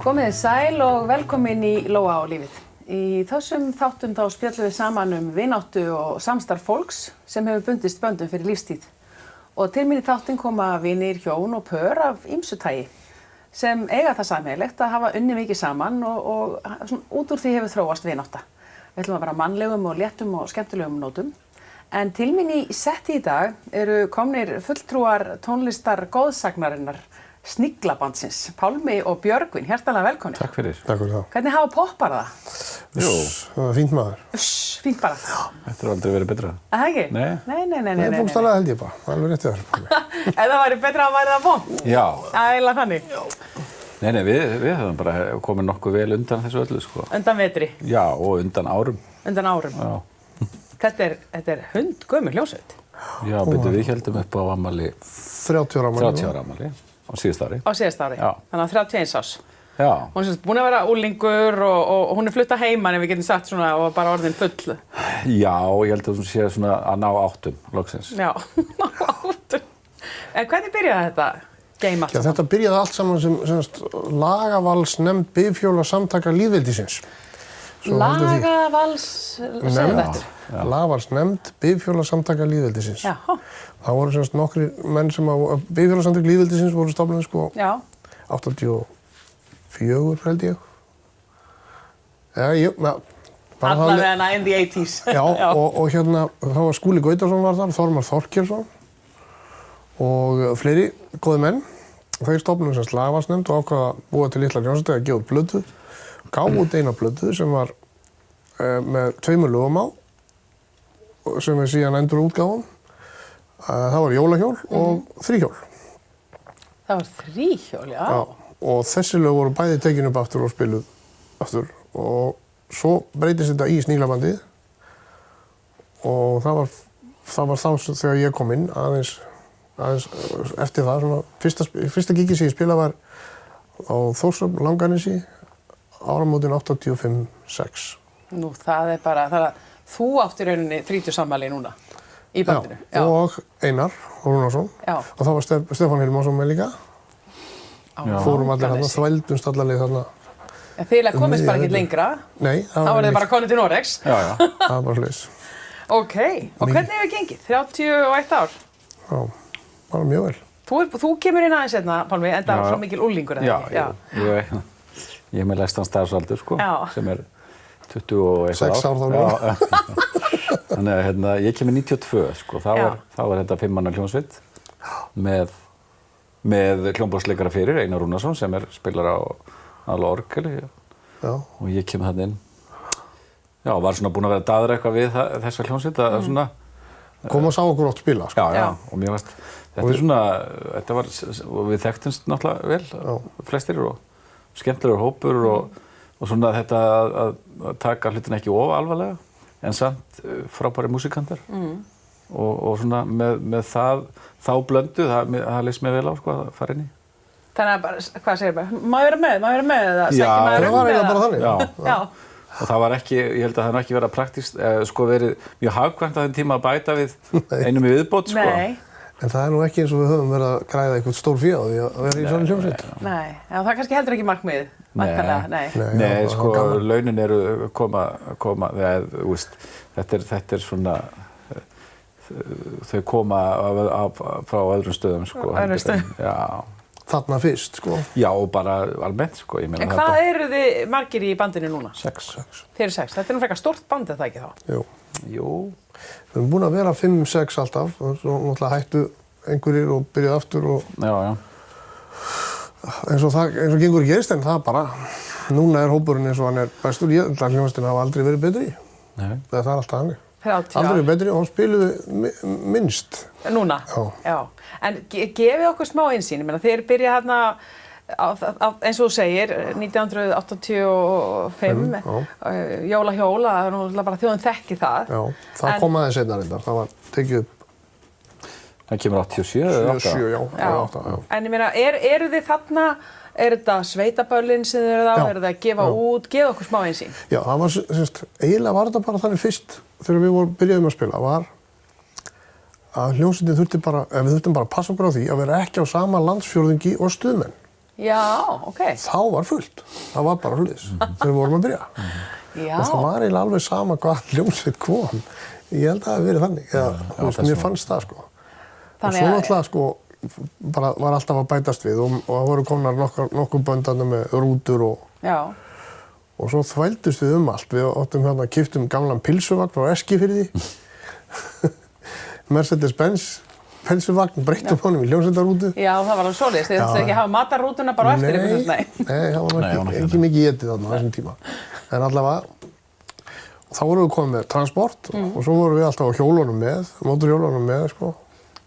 Komið sæl og velkomin í Lóa á lífið. Í þessum þáttum þá spjöllum við saman vináttu og samstarf fólks sem hefur bundist böndum fyrir lífstíð. Og til mín í þáttin koma vinir, hjón og pör af ýmsu tagi sem eiga það sameiginlegt að hafa unnið mikið saman og svona, út úr því hefur þróast vinátta. Við ætlum að vera mannlegum og léttum og skemmtilegum nótum. En til mín í setti í dag eru komnir fulltrúar tónlistar góðsagnarinnar Sniglabandsins, Pálmi og Björgvin, hjartanlega velkomin. Takk fyrir. Takk fyrir það. Hvernig hafa poppar það? Jú. Það var fínt maður. Fínt bara. Þetta har aldrei verið betra. Það ekki? Nei. Nei. Bókstaflega held ég bara, það er alveg rétt þér. Ef það væri betra að væri það vont? Já. Ægilega þannig? Nei, við höfum bara komið nokkuð vel undan þessu öllu, sko. Undan vetri? Já, og undan árum. Undan árum? Já. Þetta er hundgömul hljómsveit. Já, betur við héldum upp á afmæli 30 ára afmæli. 30 ára afmæli á síðasta ári. Á síðasta ári? Já. Þannig að 31 árs? Já. Hún er búin að vera úlingur og hún er flutta heiman ef við getum sagt svona og bara orðin full. Já, ég held að hún sé svona að ná áttum, loksins. Já, ná áttum. En hvernig byrjaði þetta game allt? Já, þetta byrjaði allt saman sem lagavalsnefnd bifhjólasamtaka lýðveldisins. Lagavalsnefnd? Lagavalsnefnd bifhjólasamtaka lýðveldisins. Já. Það voru nokkri menn sem bifhjólasamtök lýðveldisins voru stofnuð sko 84 held ég. Allavega in the 80s. Já, og hérna þá var Skúli Gautason var þar, Þormar Þorkelsson og fleiri góði menn. Þeir stofnuðu lagavalsnefnd og ákvaða að búa til litla hljómsveit að gefa út plötu. Gáfu út eina plötu sem var með 2 lögum á sem er síðan endur útgáfum. Það var jólahjól og þríhjól. Það var þríhjól, já. Já, og þessi lög voru bæði tekin upp aftur og spiluð aftur og svo breytist þetta í Sniglabandið og það var þá þegar ég kom inn aðeins eftir það svona fyrsta gigið sem ég spilaði var á Þórshöfn Langanesi áramótin 85-6. Nú, það er bara, þú átt í rauninni 30 afmæli núna í bandinu. Já, og Einar Rúnarsson. Já. Og það var Stefán Hilmarsson með líka. Fórum allir þarna, þvældumst allarleið þarna. En þið komist bara ekkert lengra. Nei. Þá var þið bara konið til Noregs. Já. Það var bara hlutis. Ok, og hvernig hefur gengið? 31 ár? Já, bara mjög vel. Þú kemur inn aðeins hérna, Pálmi, en það var svo mikil úlingur. Já. Ég er með læstan starfsaldur, sko, sem er 21 ár. 6 ár þá nú. Þannig að hérna, ég kemur 92, sko, þá var þetta 5 manna hljómsveit með hljómborðsleikara fyrir, Einar Rúnarsson, sem spilar á orgeli. Og ég kemur þarna inn. Já, var svona búinn að vera að daðra eitthvað við þessa hljómsveit að svona... Kom og sá okkur oft spila, sko. Já, og mér varst, við þekktumst náttúrulega vel, flestir og skemmtilegur hópur og svona þetta að taka hlutina ekki of alvarlega en samt frábæri músikantar og svona með þá blöndu, það leist mér vel á sko að fara inn í. Þannig að bara, hvað segir maður? Má ég vera með eða Já, það var eiginlega bara þannig. Já. Og það var ekki, ég held að það ekki verið praktískt, sko verið mjög hagkvæmt á þeim tíma að bæta við einum í viðbót sko. Nei. En það er nú ekki eins og við höfum verið að græða eitthvað stór fé á því að vera í svona hljómsveit. Nei, það er kannski heldur ekki markmið. Nei, sko, launin eru koma, þetta er svona, þau koma frá öðrum stöðum, sko. Öðrum stöðum? Já. Þarna fyrst, sko. Já, og bara almennt, sko. En hvað eru þið margir í bandinu núna? 6. Þið eru 6. Þetta er nú frekar stórt band, er það ekki þá? Jú. Við erum búin að vera 5-6 alltaf, og svo náttúrulega hættu einhverjir og byrjuð aftur og... Já. eins og gengur gerist, en það bara... Núna er hópurinn eins og hann er bestur. Hljómsveitin hafa aldrei verið betri. Nei. Það er alltaf hannig. 30 ár. Aldrei betri og hann spiluði minnst. Núna? Já. En gefið okkur smá innsýn. Þið byrja hérna, eins og þú segir, 1985, jólahjól, það er nú bara þjóðin þekki það. Já, það kom aðeins seinna reyndar. Það var tekið upp. Það kemur 87 eða 8? 87, já. En ég meina, eru þið þarna, er þetta sveitaböllin sem þið eruð á, eru þið að gefa út, gefa okkur smá einsýn? Já, það var, eiginlega var þetta bara þannig fyrst, þegar við byrjuðum að spila, var að hljómsveitin við þurftum bara að passa okkur á því að vera ekki á sama landsfjórðungi og stuðmenn. Já, ok. Þá var fullt. Það var bara hlutis þegar við vorum að byrja. Já. Og það var eiginlega alveg sama hvað hljómsveit kom. Ég held að það hafi verið þannig. Mér fannst það, sko. Og svo náttúrulega, sko, bara var alltaf að bætast við og það voru komnar nokkur böndana með rútur og svo þvældust við allt. Við áttum keyptum gamlan pylsuvagn frá Eskifirði. Mercedes-Benz pylsuvagn, breyttum honum í hljómsveitarrútu. Já, það var alveg svoleiðis. Þið þurftu ekki að hafa matarrútuna bara á eftir ykkur. Nei, það var ekki mikið étið þarna á þessum tíma. En allavega, þá vorum við komið með transport og svo vorum við alltaf á hjólunum með, mótorhjólunum með, sko.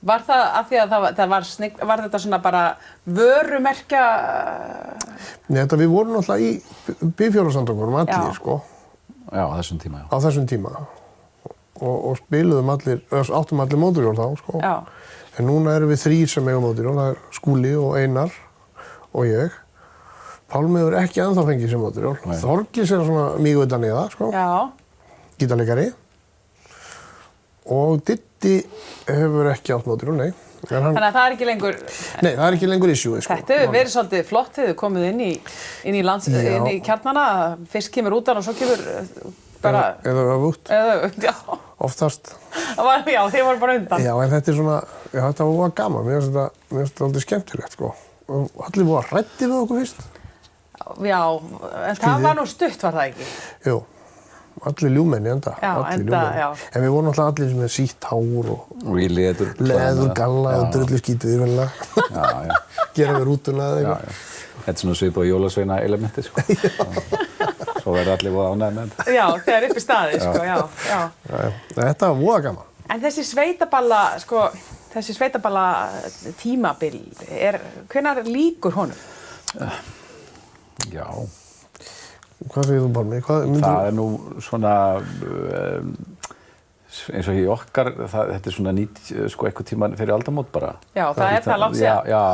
Var það af því að var þetta svona bara vörumerkja? Nei, við vorum alltaf í bifhjólasamtökunum allir, sko. Já, á þessum tíma, já. Á þessum tíma. Og spiluðum áttum allir mótorhjól þá, sko. Já. En núna erum við 3 sem eigum mótorhjól, það er Skúli og Einar og ég. Pálmi hefur ekki ennþá fengið sem mótorhjól. Þorgils er svona mjög utan í það, sko. Já. Gítarleikari. Og Diddi hefur ekki átt mótorhjól, nei. Þannig að það er ekki lengur... Nei, það er ekki lengur issue, sko. Þetta hefur verið svolítið flott þegar þið komið inn í kjarnana. Fyrst kemur út og svo kemur bara... Eða öfugt. Eða öfugt, já. Oftast. Já, þið voru bara undan. Já, en þetta er svona... Já, þetta var gaman. Mér finnst þetta aldrei skemmtilegt, sko. Og allir voru hræddir við okkur fyrst. Já, en það var nú stutt, var það ekki? Jú, allir ljúmenni enda. Já, enda, já. En við vorum alltaf allir með sítt hár og í leður. Leður, galla og drullu skítið í vennilega. Já. Gera við rútuna eða eitthvað. Já. Þetta er svona svipað jólasveina elementi, sko. Svo verður allir voða ánægðir með þetta. Já, þegar upp í staði, sko, já. Þetta var voða gaman. En þessi sveitaballa tímabil, hvenær lýkur honum? Já. Hvað segir þú, Pálmi? Það er nú svona, eins og í okkar, þetta er svona eitthvað tíma fyrir aldamót bara. Já, það er það langt síðan. Já,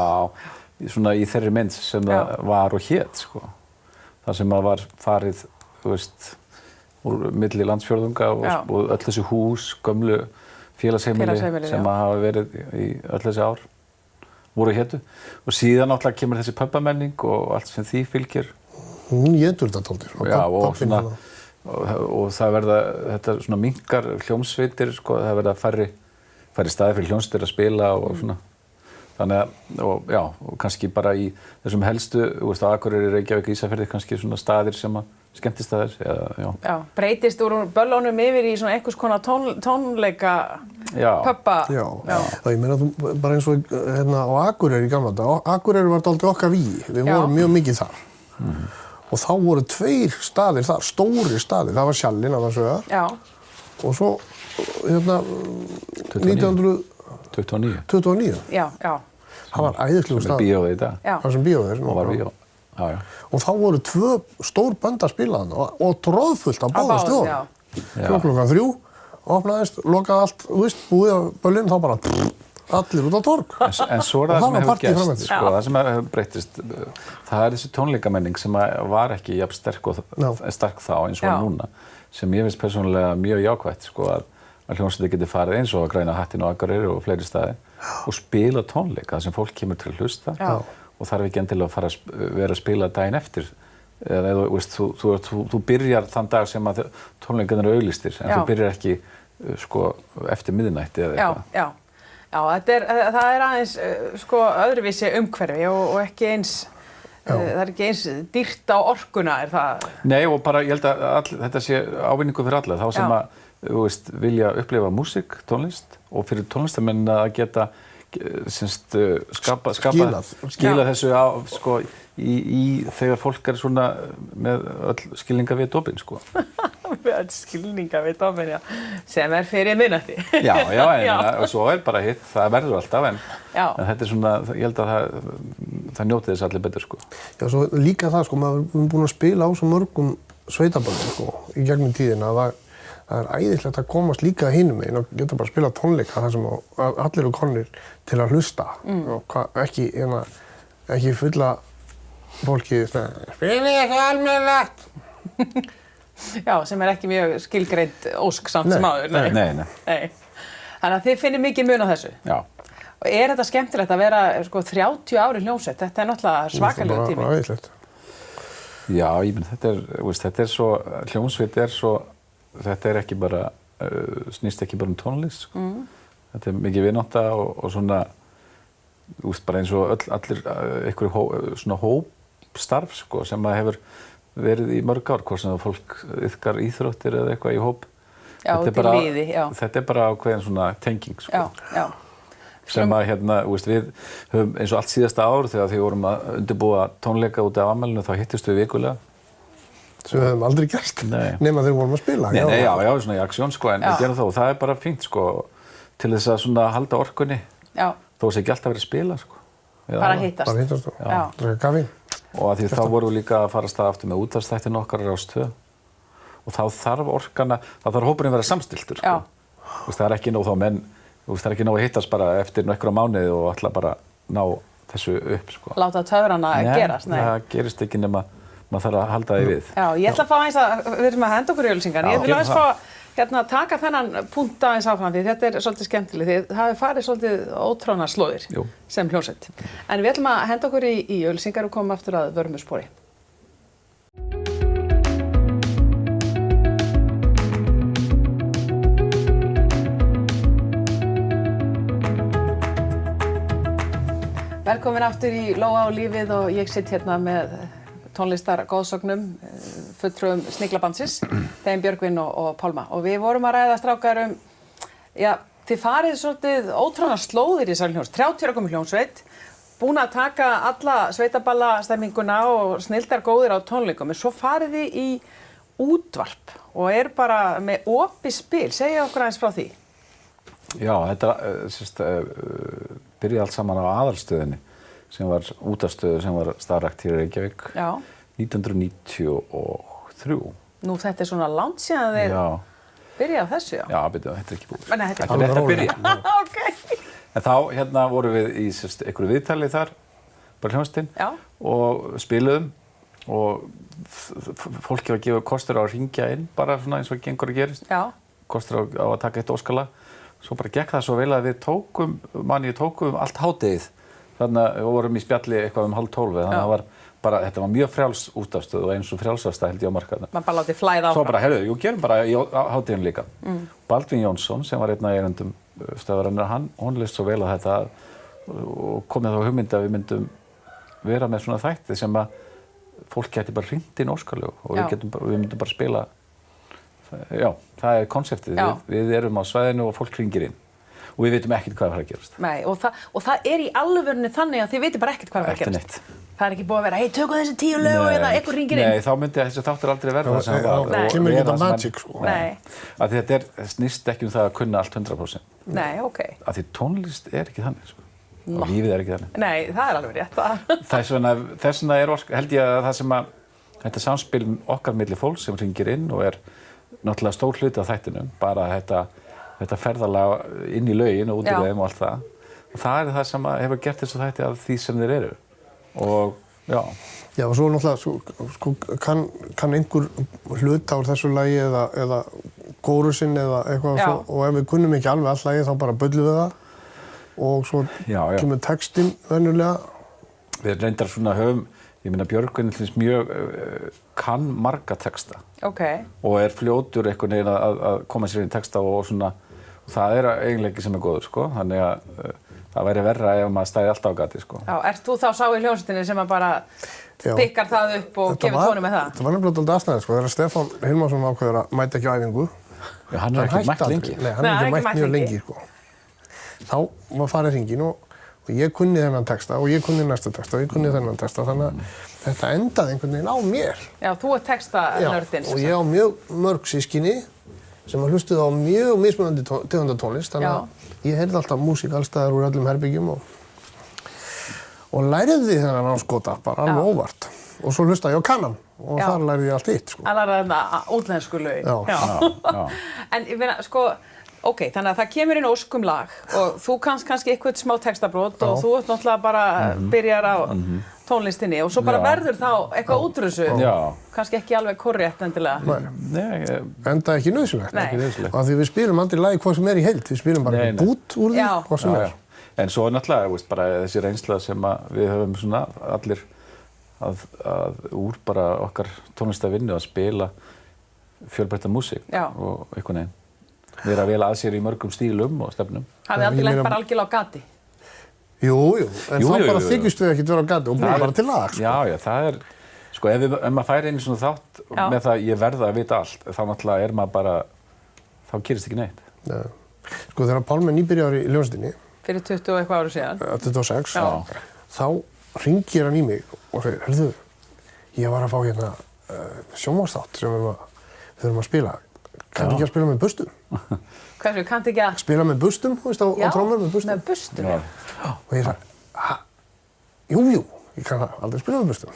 svona í þeirri mynd sem það var og hét, sko. Það sem var farið, þú veist, úr milli landsfjórðunga og öll þessi hús, gömlu félagsheimili sem hafa verið í öll þessi ár, voru hétu. Og síðan náttúrulega kemur þessi pubbamenning og allt sem því fylgir. Hún étur þetta tóldir. Já, og það verða, þetta svona minnkar hljómsveitir, sko, það verða færri staðir fyrir hljómsveitir að spila og svona. Þannig að, og kannski bara í þessum helstu, þú veist, á Akureyri, Reykjavík, Ísafirði, kannski svona staðir sem skemmtistaðir, Já, breytist úr böllunum yfir í svona einhvers konar tónleika pubba. Já, ég meina bara eins og á Akureyri í gamla daga. Akureyri var dálítið okkar vígi, við vorum mjög mikið þar. Og þá voru 2 staðir þar, stóri staðir, það var Sjallinn annars vegar. Já. Og svo, 1929. Já. Það var æðislegur staður. Sem er bíóið í dag. Það sem bíóið er. Og var bíó. Já. Og þá voru 2 stór bönd að spila þarna og tróðfullt á báðum stöðum. Klukkan 3, opnaðist, lokaði allt, þú veist, búið á böllinn, þá bara allir út á torg. En svo er það sem hefur gerst, sko, það sem hefur breyttist, það er þessi tónleikamenning sem var ekki jafn sterk þá eins og núna, sem ég finnst persónulega mjög jákvætt, sko, að hljómsveitir geti farið eins og að Græna hattinn á Akureyri og fleiri staði og spila tónleika þar sem fólk kemur til að hlusta og þarf ekki endilega að fara að vera að spila daginn eftir. Eða þú byrjar þann dag sem að tónleikarnir eru auglýstir en þú byrjar ekki sko, eftir miðnætti eða eitthvað. Já, það er aðeins sko, öðruvísi umhverfi og ekki eins, það er ekki eins dýrt á orkuna, er það? Nei, og bara ég held að þetta sé ávinningu fyrir alla, þá sem að þú veist, vilja upplifa músík, tónlist og fyrir tónlistarmenn að geta skila þessu á, sko, í þegar fólk er svona með öll skilninga við dópin, sko. Með öll skilninga við dópin, já. Sem er fyrir miðnætti. Og svo er bara hitt, það verður alltaf, en þetta er svona, ég held að það njóti þess allir betur, sko. Já, svo líka það, sko, maður er búin að spila á svo mörgum sveitaböndum, sko, í gegnum tíðina, það er æðislegt að komast líka hinum meginn og geta bara að spila tónleika þar sem allir eru komnir til að hlusta og ekki fulla fólki spila eitthvað almennilegt. Já, sem er ekki mjög skilgreind ósk samt sem áður. Nei. Þannig að þið finnir mikið mun á þessu. Já. Og þetta skemmtilegt að vera sko 30 ári hljómsveit? Þetta náttúrulega svakalegur tími. Bara æðislegt. Já, ég menn, þetta svo, hljómsveit svo, þetta ekki bara, snýst ekki bara tónlist, sko. Þetta mikið vinátta og svona, bara eins og allir einhverju svona hópstarf, sko, sem að hefur verið í mörg ár, hvort sem það fólk iðkar íþróttir eða eitthvað í hóp. Já, til liði, já. Þetta bara ákveðin svona tenging, sko. Já. Sem að við höfum eins og allt síðasta ár þegar við vorum að undirbúa tónleika út af afmælinu þá hittist við vikulega. Sem við höfum aldrei gert, nema þegar við vorum að spila. Já, svona í aksjón, sko, en við gerum það og það bara fínt, sko, til þess að svona halda orkunni. Já. Þó sé ekki alltaf verið að spila, sko. Bara hittast. Bara hittast, já. Draka kaffi. Og að því þá vorum við líka að fara af stað aftur með útvarpsþættina okkar á Rás 2. Og þá þarf orkana, þá þarf hópurinn vera samstilltur, sko. Það er ekki nóg þá menn, það er ekki nóg að hittast bara eftir nokkra mánuði og ætla bara ná þessu upp, sko. Láta töfrana gerast, nei. Það gerist ekki nema maður þarf að halda því við. Já, ég ætla að fá aðeins að, við erum að henda okkur í auglýsingar. Ég vil aðeins fá taka þennan punkt aðeins áfram því þetta svolítið skemmtilegt. Þið hafið farið svolítið ótrónar slóðir sem hljómsveit. En við ætlum að henda okkur í auglýsingar og komum aftur að vörmuspori. Velkomin aftur í Lóa og lífið og ég sitt hérna með tónlistargóðsögnum, fulltrúum Sniglabandsins, þeim Björgvin og Pálma. Og við vorum að ræða strákar þið farið svolítið ótrónar slóðir í þessari hljómsveit, 30 ára gömul hljómsveit, búin að taka alla sveitaballastemminguna og snilldar góðir á tónleikum, en svo farið þið í útvarp og bara með opið spil. Segja okkur aðeins frá því. Já, þetta byrjaði allt saman á aðalstöðinni sem var útvarpsstöð sem var starfrækt hér í Reykjavík 1993. Nú þetta svona langt síðan þeir byrjaði á þessu, já? Já, þetta ekki búið. Nei, þetta er rétt að byrja. Okay. En þá vorum við í einhverju viðtali þar, bara hljómsveitin, og spiluðum og fólki var að gefa kostur á að hringja inn, bara svona eins og gengur að gerist. Já. Kostur á að taka eitt óskalag. Svo bara gekk það svo vel að við tókum allt hádegið. Þannig að við vorum í spjalli eitthvað 11:30, þannig að þetta var mjög frjáls útvarpsstöð og eins og frjálsasta held ég á markaðnum. Man bara látið flæða áfram. Svo bara, gerum bara á hádeginu líka. Baldvin Jónsson, sem var einn af eigendum stöðvarinnar, hann leist svo vel á þetta og komið þá hugmynd að við myndum vera með svona þætti sem að fólk gæti bara hringt inn óskalög og við myndum bara spila. Já, það konseptið. Við erum á svæðinu og fólk hringir inn. Og við vitum ekkert hvað er að gerast. Nei, og það í alvörunni þannig að þið vitum bara ekkert hvað er að gerast. Eftir neitt. Það ekki búið að vera, tökum þessi 10 lög eða eitthvað hringir inn. Nei, þá myndi þessi þáttur aldrei verða það sem það var. Það kemur ekki þetta magic, sko. Nei. Af því þetta snýst ekki það að kunna allt 100%. Nei, ok. Af því tónlist ekki þannig, sko. Og lífið ekki þannig. Nei, það alveg rétt. Þess vegna held ég að það sem að þetta samspil okkar milli fólks sem hringir inn og náttúrulega stór hluti af þættinum, bara þetta ferðalag inn í lögin og út í þeim og allt það. Og það það sem hefur gert þessu þætti af því sem þeir eru. Og já. Já, og svo náttúrulega kann einhver hluta úr þessu lagi eða kórusinn eða eitthvað svo, og ef við kunnum ekki alveg allt lagið þá bara bullum við það. Og svo kemur textinn venjulega. Við reyndar svona höfum, ég meina Björgvin mjög kann marga texta og fljótur einhvern veginn að koma sér inn í texta og svona, og það eiginlega ekki sem góður, sko, þannig að það væri verra ef maður stæði alltaf á gati, sko. Já, ert þú þá sá í hljómsveitinni sem að bara pikkar það upp og gefur tónu með það? Þetta var nefnilega dálítið aðstæðið, sko, þegar Stefán Hilmarsson ákveður að mæta ekki á æfingu. Já, hann ekki mætt lengi. Nei, hann ekki mætt mjög lengi, sko. Þá var farið hringinn og ég kunni þennan texta og ég kunni næsta texta og ég kunni þennan texta, þannig að þetta endaði einhvern veginn á mér. Já, þú textanördinn. Og ég á mjög mörg systkini sem hlustuðu á mjög mismunandi tegundatónlist, þannig að ég heyrði alltaf músík alls staðar úr öllum herbyggjum og læriði þennan áskota bara alveg óvart. Og svo hlustaði ég á Kannan og þar lærði ég allt hitt, sko. Það lærði þetta útlensku lögin. Já. En ég meina, sko, ok, þannig að það kemur inn óskum lag og þú kannski eitthvað smá textabrót og þú ert náttúrulega bara byrjar á tónlistinni og svo bara verður þá eitthvað útrússu, kannski ekki alveg korrétt endilega. Nei, enda ekki nauðsynlegt. Og því við spilum aldrei lagi hvað sem í heild, við spilum bara bút úr því hvað sem En svo náttúrulega, veist, bara þessi reynsla sem að við höfum svona allir að úr bara okkar tónlistarvinnu að spila fjölbreytta músík og einhvern veginn. Vera vel að sér í mörgum stílum og stefnum. Hafið aldrei lent bara algjörlega á gati? Jú, en þá bara þykjust við ekkert vera á gati og búið bara til lag, sko. Já, það sko, ef maður færi inn í svona þátt með það ég verða að vita allt, þá náttúrulega maður bara, þá gerist ekki neitt. Já. Sko, þegar Pálmi nýbyrjar í hljómsveitinni fyrir 20 og eitthvað ára síðan. 26. Þá hringir hann í mig og segir, heyrðu, ég var að fá hérna sjónvarpsþátt sem við þurfum að spila. Kanntu ekki að spila með bustum? Hversu, kanntu ekki að? Spila með bustum, þú veist, á trommur með bustum. Með bustum, já. Og ég sagði, jú, ég kann aldrei spila með bustum.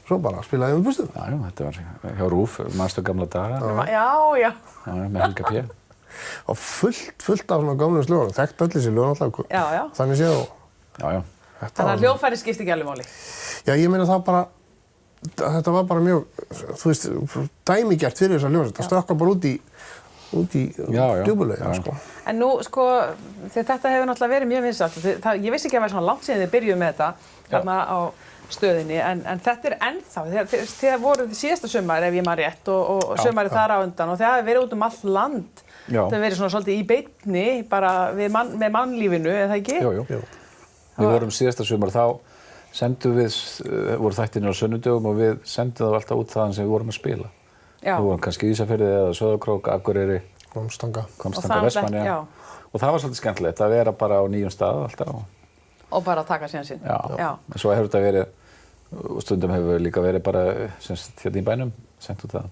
Svo bara spilaði ég með bustum. Já, þetta var hjá RÚV, manstu gamla daga. Já. Með Helga P. Og fullt af svona gamlum slögunum, þekkt öll þessi lög alltaf. Já. Þannig séð og... Já. Þannig að hljóðfæri skipti ekki alveg máli. Já, ég meina það bara, þetta var bara mjög, þú veist, dæmigert fyrir þessa hljómsveit. Það stökkar bara út í djúpulegina, sko. En nú, sko, þetta hefur náttúrulega verið mjög vinsælt. Ég vissi ekki að það var svona langt síðan þið byrjuðu með þetta, þarna á stöðinni, en þetta er ennþá, þið voruð síðasta sumar ef ég man rétt og sumarið þar á undan og þið hafið verið út um allt land. Það hefur verið svona svolítið í beinni, bara með mannlífinu, eða ekki? Jú. Við vorum síðasta sumar, þá sendum við, voru þættirnir á sunnudögum og við sendum það alltaf út þaðan sem við vorum að spila. Við vorum kannski Ísafirði eða Sauðárkrók, Akureyri, Hvammstanga, Vestmannaeyja. Og það var svolítið skemmtilegt að vera bara á nýjum stað alltaf. Og bara að taka síðan sinn. Já. En svo hefur þetta verið, og stundum hefur líka verið bara hérna í bænum, sendt út það.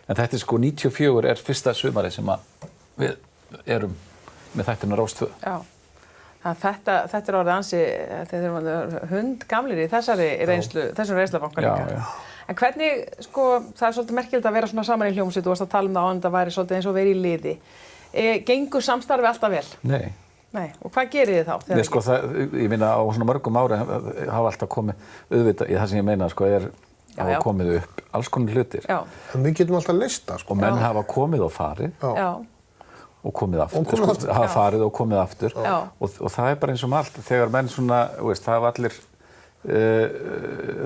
En þetta sko 94 er fyrsta sumarið sem að við erum með þættirna Rás 2. Já. Þetta er orðið ansi, þeir eru hundgamlir í þessum reynslubanka líka. Já. En hvernig, sko, það er svolítið merkilegt að vera svona saman í hljómsveit, þú varst að tala um það áðan, það væri svolítið eins og verið í liði. Gengur samstarfi alltaf vel? Nei, og hvað gerir þið þá? Nei, sko, ég meina á svona mörgum ári hafa alltaf komið, auðvitað, það sem ég meina, sko, hafa komið upp alls konar hlutir. Já. En við getum alltaf leyst það, sko. Og menn hafa komið og farið. Já. Og komið aftur, hafa farið og komið aftur. Já. Og það er bara eins og með allt, þegar menn svona, veist, það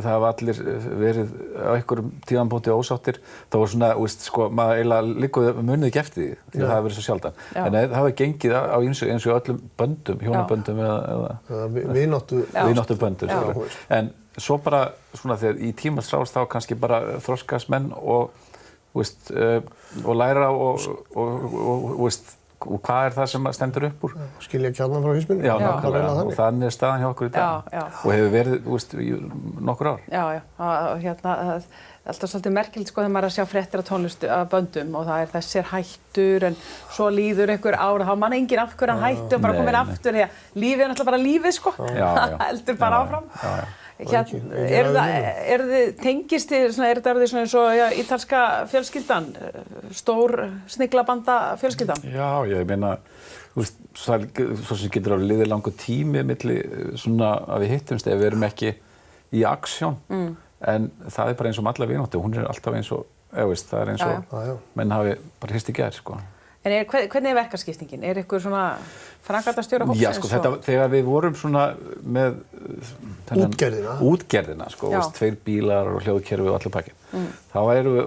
hafa allir verið á einhverjum tíðanbúti ósáttir, þá var svona, veist, sko, maður eiginlega liggur munið ekki eftir því það hafa verið svo sjaldan. En það hafa gengið á eins og öllum böndum, hjónaböndum eða vináttuböndum. En svo bara svona þegar í tímans rás þá kannski bara þroskast menn og, veist, og læra og veist, og hvað er það sem stendur upp úr? Skilja kjarnan frá hausnum. Já, nákvæmlega. Og þannig er staðan hjá okkur í dag. Og hefur verið, veist, í nokkur ár. Já. Hérna, alltaf svolítið merkilegt, sko, þegar maður er að sjá fréttir af tónlist af böndum og það er þessir hættur en svo líður einhver ár og þá man enginn af hverju hann hætti og bara komin aftur. Lífið er náttúrulega bara lífið, sko. Það heldur bara áfram. Tengist þið, er þetta svona eins og ítalska fjölskyldan, stór sniglabanda fjölskyldan? Já, ég meina, þú veist, svo sem getur alveg liðið langur tími milli svona að við hittumst ef við erum ekki í aksjón, en það er bara eins og með alla vináttu, hún er alltaf eins og, veist, það er eins og menn hafi bara hist í gær, sko. En hvernig er verkaskiptingin? Er ykkur svona framkvæmdastjóra hópsins? Já, sko, þegar við vorum svona með útgerðina, sko, veist, 2 bílar og hljóðkerfi og allir pakkinn. Þá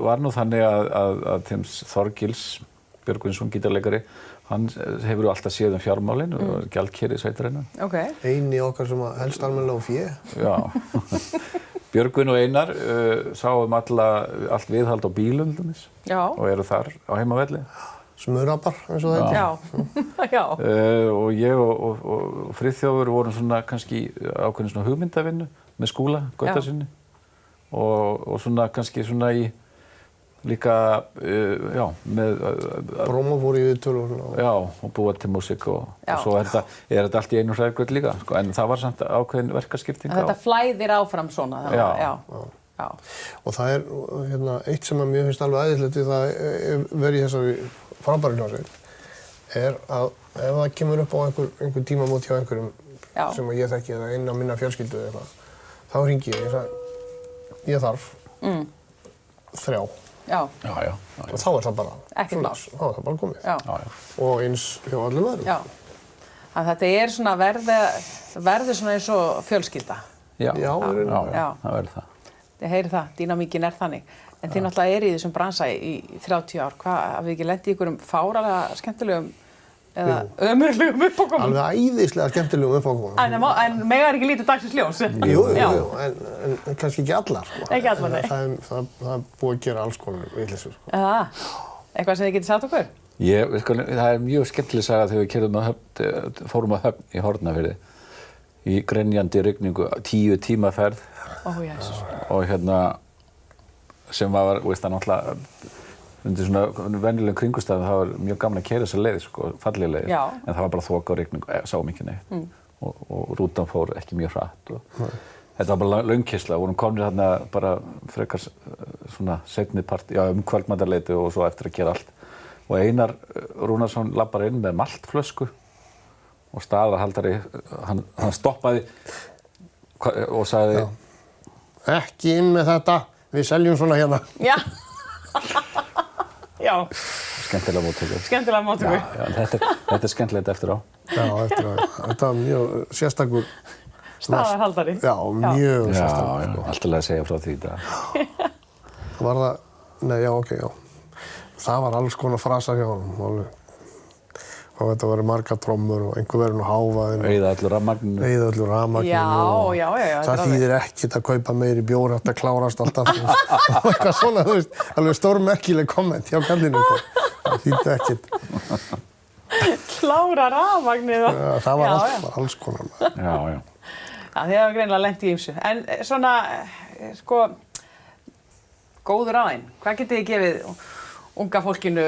var nú þannig að Þorgils Björgvinsson, gítarleikari, hann hefur alltaf séð fjármálin og gjaldkerið sveitarinnar. Okay. Eini okkar sem helst almennilega á fé. Já. Björgvin og Einar sáum allt viðhald á bílum og eru þar á heimavelli. Smurapar, eins og þetta. Já. Og ég og Friðþjófur vorum svona kannski ákveðin svona hugmyndavinnu með Skúla, Gautasinni. Og svona kannski svona í líka, með... Bróma fór í viðtöl og svona. Já, og búa til músík og svo er þetta allt í einu hræðgöld líka, sko. En það var samt ákveðin verkaskipting. Þetta flæðir áfram svona. Já. Og það er eitt sem að mér finnst alveg æðislegt við það verið í þessari frábæru hljómsveit er að ef það kemur upp á einhver tímamót hjá einhverjum sem ég þekki eða inn á minna fjölskyldu eða eitthvað, þá hringi ég þarf 3. Já. Og þá er það bara ekkert mál. Þá er það bara komið. Já. Og eins hjá öllum öðrum. Já. Að þetta svona verður svona eins og fjölskylda. Já, það verður það. Þið heyrið það, dýnamíkin þannig. En þið náttúrulega eru í þessum bransa í 30 ár. Hafið þið ekki lent í einhverjum fáralega skemmtilegum eða ömurlegum uppákomum? Alveg æðislega skemmtilegum uppákomum. En megar ekki lítið dagsins ljós? Jú, en kannski ekki allar, sko. Ekki allar, nei. Það er búið að gera alls konar vitleysu, sko. Eitthvað sem þið getið sagt okkur? Það mjög skemmtileg saga þegar við fórum á Höfn í Hornafirði í grenjandi rigningu, 10 tíma ferð. Ó, Jesús. Og sem var, veist það náttúrulega, undir svona venjulegum kringumstæðum, það var mjög gaman að keyra þessa leið, sko, fallega leið. Já. En það var bara þoka og rigning, sáum ekki neitt. Og rútan fór ekki mjög hratt. Þetta var bara löngkeyrsla, vorum komnir þarna bara frekar svona seinni part, kvöldmatarleyti og svo eftir að gera allt. Og Einar Rúnarsson labbar inn með maltflösku og staðarhaldari, hann stoppaði og sagði Ekki inn með þetta, við seljum svona hérna. Já. Já. Skemmtilega móttöku. Skemmtilega móttöku. Þetta skemmtilegt eftir á. Já, eftir á. Þetta var mjög sérstakur staðarhaldari. Já, mjög sérstakur. Já, alltaf að segja frá því í dag. Var það, já. Það var alls konar frasar hjá honum, alveg. Og þetta voru margar trommur og einhver verið hávaðinn. Eyða öllu rafmagninu. Já. Það þýðir ekkert að kaupa meiri bjór, þetta klárast alltaf. Og eitthvað svona, þú veist, alveg stórmerkileg komment hjá kallinu. Það þýddi ekkert. Klára rafmagnið. Það var alls konar. Já. Þið hafa greinilega lent í ýmsu. En svona, sko, góður aðeins. Hvað getið þið gefið unga fólkinu,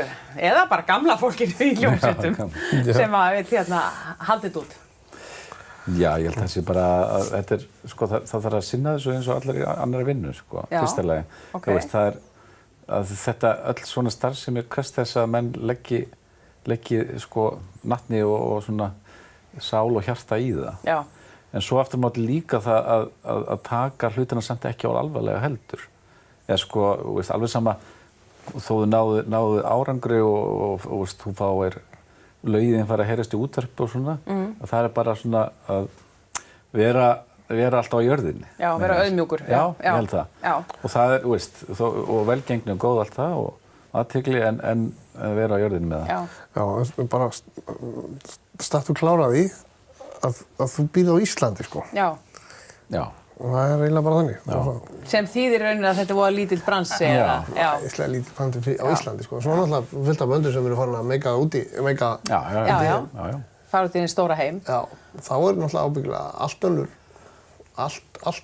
eða bara gamla fólkinu í hljómsveitum sem að haldið út? Já, ég held að það sé bara að þetta sko, það þarf að sinna þessu eins og allar í annarri vinnu, sko, fyrsta lagi. Okay. Veist, það að þetta öll svona starfsemi krefst þess að menn leggi sko natni og svona sál og hjarta í það. Já. En svo aftur á móti líka það að taka hlutina samt ekki á alvarlega heldur. Eða sko, veist, alveg sama þó þú náðu árangri og veist, þú fáir lögin fara að heyrast í útvarpi og svona, og það er bara svona að vera alltaf á jörðinni. Já, vera auðmjúkur. Já, ég held það. Já. Og það er, veist, og velgengni og góð allt það og athygli en vera á jörðinni með það. Já, bara startu klára því að þú býrð á Íslandi, sko. Já. Og það er eiginlega bara þannig. Sem þýðir rauninni að þetta voru lítill bransi eða? Já, íslega lítill bransi á Íslandi, sko. Svo náttúrulega fullt af böndum sem eru farin að meika það úti, Já. Fara út í þinn stóra heim. Já, þá er náttúrulega ábyggilega allt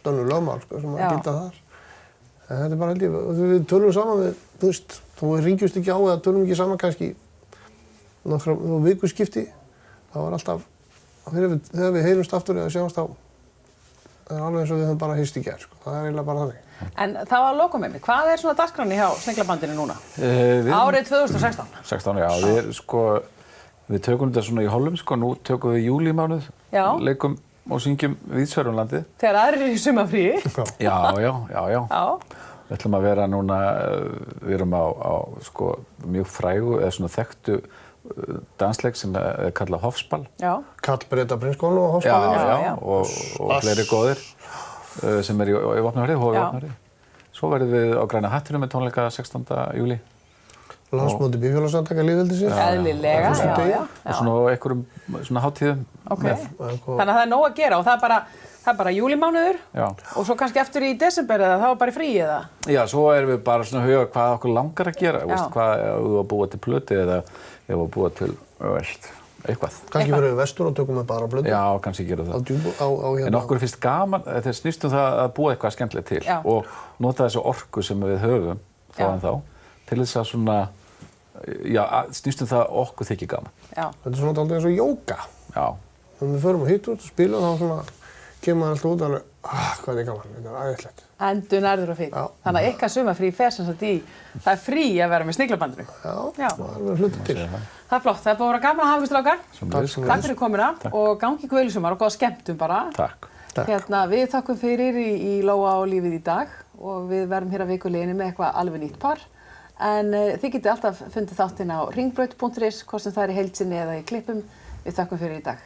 önnur lögmál, sko, sem að gilda þar. En þetta er bara held ég, við tölum saman við, þú veist, þú ringjumst ekki á eða tölum ekki saman kannski nokkra vikuskipti, þá er alltaf, þegar við heyrumst aftur eða sjáumst á, það er alveg eins og við höfum bara hist í gær, sko. Það er eiginlega bara þannig. En það var að loka með mig. Hvað er svona dagskráin hjá Sneglabandinu núna? Árið 2016? 16, já. Við tökum þetta svona í hollum, sko. Nú tökum við júlímánuð, leikum og syngjum víðsvegar um landið. Þegar aðrir eru í sumarfríi? Já. Við ætlum að vera núna, við erum á sko mjög frægu eða svona þekktu dansleik sem er kallað Hofsball. Já. Karlbreyta Prinsskóla og Hofsballinn. Já, og fleiri góðir sem er í Vopnafirði, Vopnafirði. Svo verðum við á Græna hattinum með tónleika 16. júlí. Landsmóti bífélagssamtaka lýðveldisins. Eðlilega, já. Og svona einhverjum svona hátíðum. Þannig að það er nóg að gera og það er bara júlímánuður og svo kannski eftir í desember eða þá er bara frí eða? Já, svo erum við bara svona að huga hvað okkur langar að gera, veist, hvað við að búa til plötu eða ef við að búa til eitthvað. Kannski verðum við vestur og tökum við bara plötu? Já, kannski gerum það. En okkur finnst gaman, þetta snýst það að búa eitthvað skemmtilegt til og nota þessu orku sem við höfum þá til þess að svona, snýst það okkur þykir gaman. Þetta er svona aldrei eins og jóga. Já. Þegar við förum hitt út og spilum þá svona kemur maður alltaf út og alveg, hvað er gaman, þetta er æðislegt. Endur nærður og fín. Þannig að ykkar sumarfrí fer sem sagt í, það er frí að vera með Sneglabandinu. Já, það er verið hluti til. Það er flott, það er búið að vera gaman að hafa ykkur strákar. Takk fyrir komuna og gangi ykkur vel í sumar og góða skemmtum bara. Takk. Við þakkum fyrir í Lóa og lífið í dag og við verðum hér að vikuleginni með eitthvað alveg nýtt par. En þið getið alltaf fundið þáttinn á ringbraut.is, hvort sem það er í heild sinni eða í klippum. Við þakkum fyrir í dag.